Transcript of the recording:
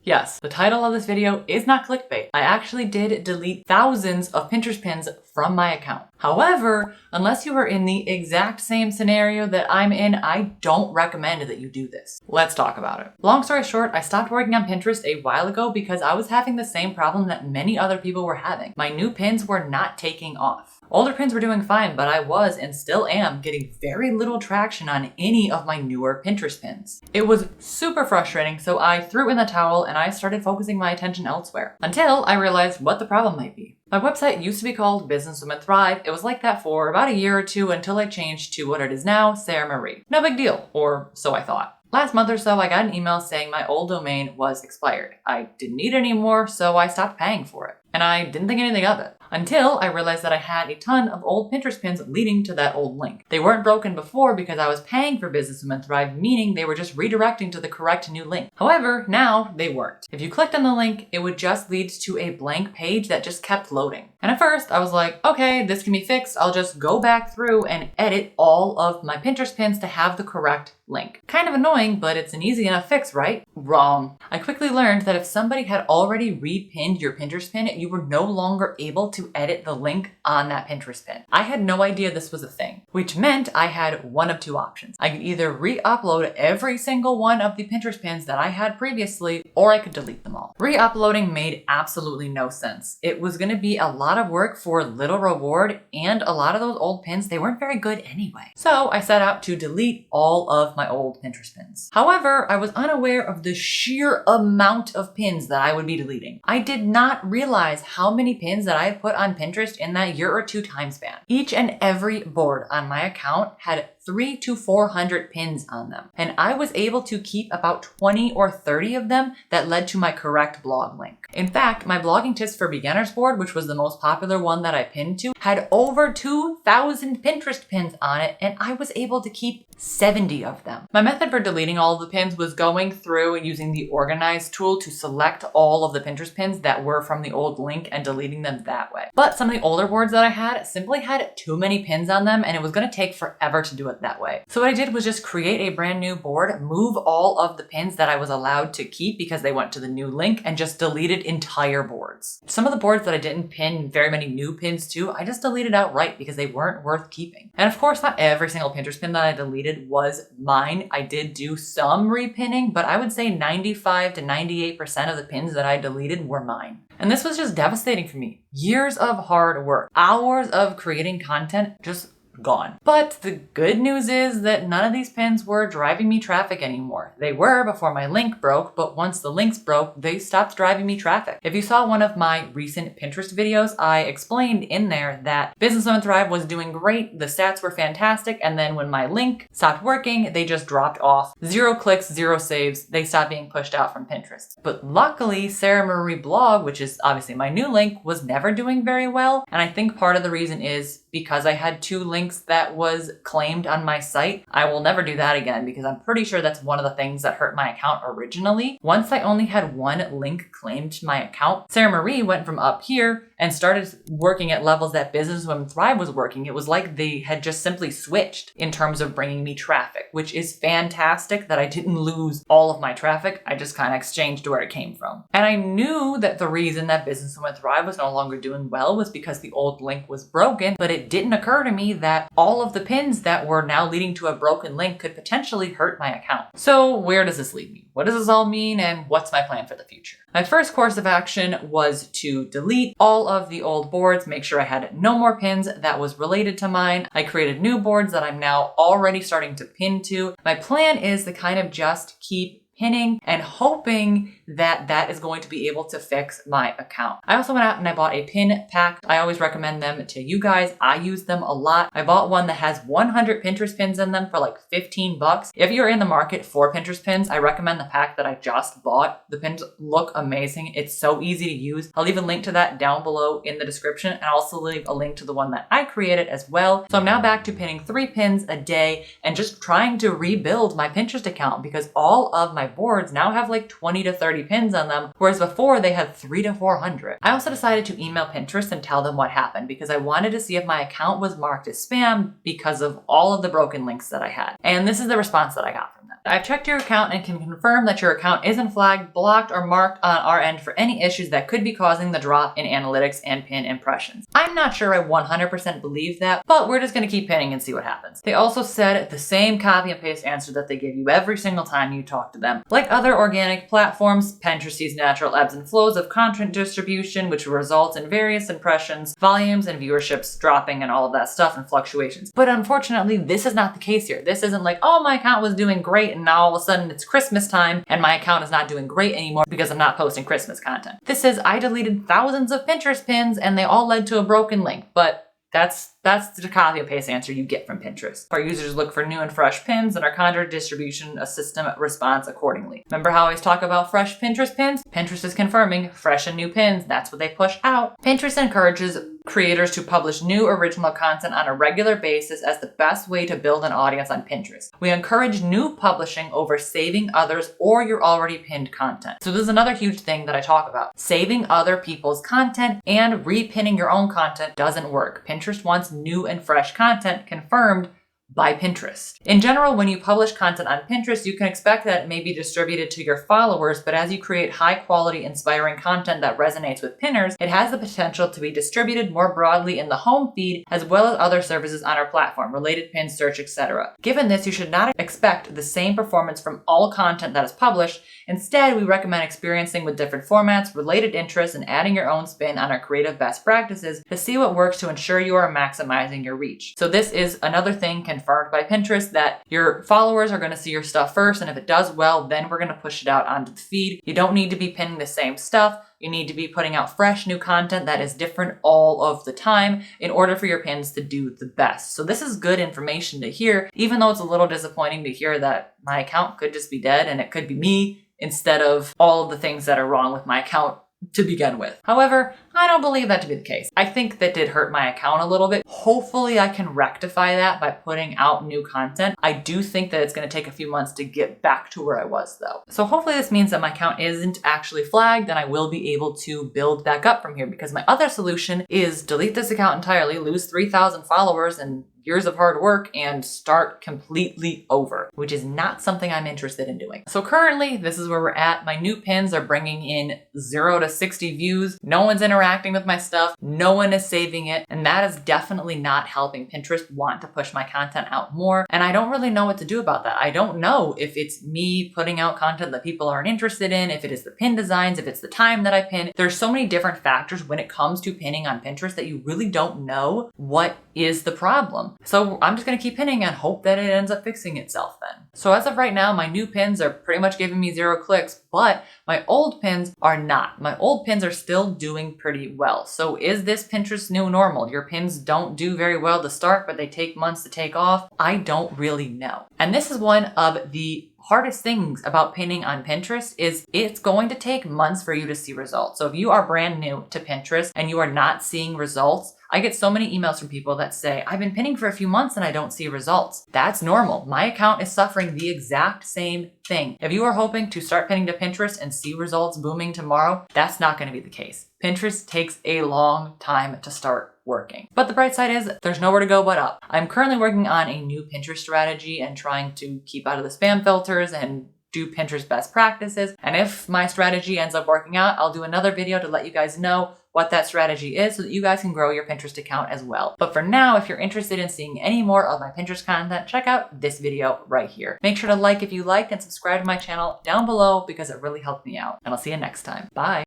Yes, the title of this video is not clickbait. I actually did delete thousands of Pinterest pins from my account. However, unless you are in the exact same scenario that I'm in, I don't recommend that you do this. Let's talk about it. Long story short, I stopped working on Pinterest a while ago because I was having the same problem that many other people were having. My new pins were not taking off. Older pins were doing fine, but I was and still am getting very little traction on any of my newer Pinterest pins. It was super frustrating, so I threw in the towel and I started focusing my attention elsewhere until I realized what the problem might be. My website used to be called Businesswomen Thrive. It was like that for about a year or two until I changed to what it is now, Sarah Marie. No big deal, or so I thought. Last month or so, I got an email saying my old domain was expired. I didn't need it anymore, so I stopped paying for it. And I didn't think anything of it until I realized that I had a ton of old Pinterest pins leading to that old link. They weren't broken before because I was paying for Businesswomen Thrive, meaning they were just redirecting to the correct new link. However, now they weren't. If you clicked on the link, it would just lead to a blank page that just kept loading. And at first, I was like, okay, this can be fixed. I'll just go back through and edit all of my Pinterest pins to have the correct link. Kind of annoying, but it's an easy enough fix, right? Wrong. I quickly learned that if somebody had already repinned your Pinterest pin, you were no longer able to edit the link on that Pinterest pin. I had no idea this was a thing, which meant I had one of two options. I could either re-upload every single one of the Pinterest pins that I had previously, or I could delete them all. Re-uploading made absolutely no sense. It was going to be a lot of work for little reward, and a lot of those old pins, they weren't very good anyway. So I set out to delete all of my old Pinterest pins. However, I was unaware of the sheer amount of pins that I would be deleting. I did not realize how many pins that I had put on Pinterest in that year or two time span. Each and every board on my account had 300 to 400 pins on them. And I was able to keep about 20 or 30 of them that led to my correct blog link. In fact, my blogging tips for beginners board, which was the most popular one that I pinned to, had over 2,000 Pinterest pins on it, and I was able to keep 70 of them. My method for deleting all of the pins was going through and using the organize tool to select all of the Pinterest pins that were from the old link and deleting them that way. But some of the older boards that I had simply had too many pins on them, and it was going to take forever to do it that way. So what I did was just create a brand new board, move all of the pins that I was allowed to keep because they went to the new link, and just deleted entire boards. Some of the boards that I didn't pin very many new pins to, I just deleted outright because they weren't worth keeping. And of course, not every single Pinterest pin that I deleted was mine. I did do some repinning, but I would say 95 to 98% of the pins that I deleted were mine. And this was just devastating for me. Years of hard work, hours of creating content, just gone. But the good news is that none of these pins were driving me traffic anymore. They were before my link broke, but once the links broke, they stopped driving me traffic. If you saw one of my recent Pinterest videos, I explained in there that Businesswomen Thrive was doing great, the stats were fantastic, and then when my link stopped working, they just dropped off. 0 clicks, 0 saves, they stopped being pushed out from Pinterest. But luckily, Sarah Marie blog, which is obviously my new link, was never doing very well, and I think part of the reason is because I had 2 links that was claimed on my site. I will never do that again because I'm pretty sure that's one of the things that hurt my account originally. Once I only had 1 link claimed to my account, Sarah Marie went from up here and started working at levels that Businesswomen Thrive was working. It was like they had just simply switched in terms of bringing me traffic, which is fantastic that I didn't lose all of my traffic. I just kind of exchanged where it came from. And I knew that the reason that Businesswomen Thrive was no longer doing well was because the old link was broken, but it didn't occur to me that all of the pins that were now leading to a broken link could potentially hurt my account. So where does this leave me? What does this all mean, and what's my plan for the future? My first course of action was to delete all of the old boards, make sure I had no more pins that was related to mine. I created new boards that I'm now already starting to pin to. My plan is to kind of just keep pinning and hoping that that is going to be able to fix my account. I also went out and I bought a pin pack. I always recommend them to you guys. I use them a lot. I bought one that has 100 Pinterest pins in them for like 15 bucks. If you're in the market for Pinterest pins, I recommend the pack that I just bought. The pins look amazing. It's so easy to use. I'll leave a link to that down below in the description, and I'll also leave a link to the one that I created as well. So I'm now back to pinning 3 pins a day and just trying to rebuild my Pinterest account because all of my boards now have like 20 to 30 30 pins on them, whereas before they had 300 to 400. I also decided to email Pinterest and tell them what happened because I wanted to see if my account was marked as spam because of all of the broken links that I had. And this is the response that I got from them. I've checked your account and can confirm that your account isn't flagged, blocked, or marked on our end for any issues that could be causing the drop in analytics and pin impressions. I'm not sure I 100% believe that, but we're just going to keep pinning and see what happens. They also said the same copy and paste answer that they give you every single time you talk to them. Like other organic platforms, Pinterest sees natural ebbs and flows of content distribution, which results in various impressions, volumes, and viewerships dropping and all of that stuff and fluctuations. But unfortunately, this is not the case here. This isn't like, oh, my account was doing great and now all of a sudden it's Christmas time and my account is not doing great anymore because I'm not posting Christmas content. This is I deleted thousands of Pinterest pins and they all led to a broken link, but that's the copy and paste answer you get from Pinterest. Our users look for new and fresh pins and our content distribution system responds accordingly. Remember how I always talk about fresh Pinterest pins? Pinterest is confirming fresh and new pins. That's what they push out. Pinterest encourages creators to publish new original content on a regular basis as the best way to build an audience on Pinterest. We encourage new publishing over saving others or your already pinned content. So this is another huge thing that I talk about. Saving other people's content and repinning your own content doesn't work. Pinterest wants new and fresh content confirmed by Pinterest. In general, when you publish content on Pinterest, you can expect that it may be distributed to your followers, but as you create high quality, inspiring content that resonates with pinners, it has the potential to be distributed more broadly in the home feed, as well as other services on our platform, related pins, search, etc. Given this, you should not expect the same performance from all content that is published. Instead, we recommend experiencing with different formats, related interests, and adding your own spin on our creative best practices to see what works to ensure you are maximizing your reach. So this is another thing confirmed by Pinterest, that your followers are going to see your stuff first, and if it does well, then we're going to push it out onto the feed. You don't need to be pinning the same stuff. You need to be putting out fresh new content that is different all of the time in order for your pins to do the best. So this is good information to hear, even though it's a little disappointing to hear that my account could just be dead and it could be me instead of all of the things that are wrong with my account to begin with. However, I don't believe that to be the case. I think that did hurt my account a little bit. Hopefully I can rectify that by putting out new content. I do think that it's going to take a few months to get back to where I was though. So hopefully this means that my account isn't actually flagged and I will be able to build back up from here, because my other solution is delete this account entirely, lose 3,000 followers and years of hard work, and start completely over, which is not something I'm interested in doing. So currently, this is where we're at. My new pins are bringing in 0 to 60 views. No one's interacting with my stuff. No one is saving it. And that is definitely not helping Pinterest want to push my content out more. And I don't really know what to do about that. I don't know if it's me putting out content that people aren't interested in, if it is the pin designs, if it's the time that I pin. There's so many different factors when it comes to pinning on Pinterest that you really don't know what is the problem. So I'm just gonna keep pinning and hope that it ends up fixing itself then. So as of right now, my new pins are pretty much giving me 0 clicks, but my old pins are not. My old pins are still doing pretty well. So is this Pinterest new normal? Your pins don't do very well to start, but they take months to take off? I don't really know. And this is one of the hardest things about pinning on Pinterest is it's going to take months for you to see results. So if you are brand new to Pinterest and you are not seeing results, I get so many emails from people that say, I've been pinning for a few months and I don't see results. That's normal. My account is suffering the exact same thing. If you are hoping to start pinning to Pinterest and see results booming tomorrow, that's not going to be the case. Pinterest takes a long time to start working. But the bright side is there's nowhere to go but up. I'm currently working on a new Pinterest strategy and trying to keep out of the spam filters and do Pinterest best practices. And if my strategy ends up working out, I'll do another video to let you guys know what that strategy is so that you guys can grow your Pinterest account as well. But for now, if you're interested in seeing any more of my Pinterest content, check out this video right here. Make sure to like if you liked and subscribe to my channel down below because it really helped me out. And I'll see you next time. Bye.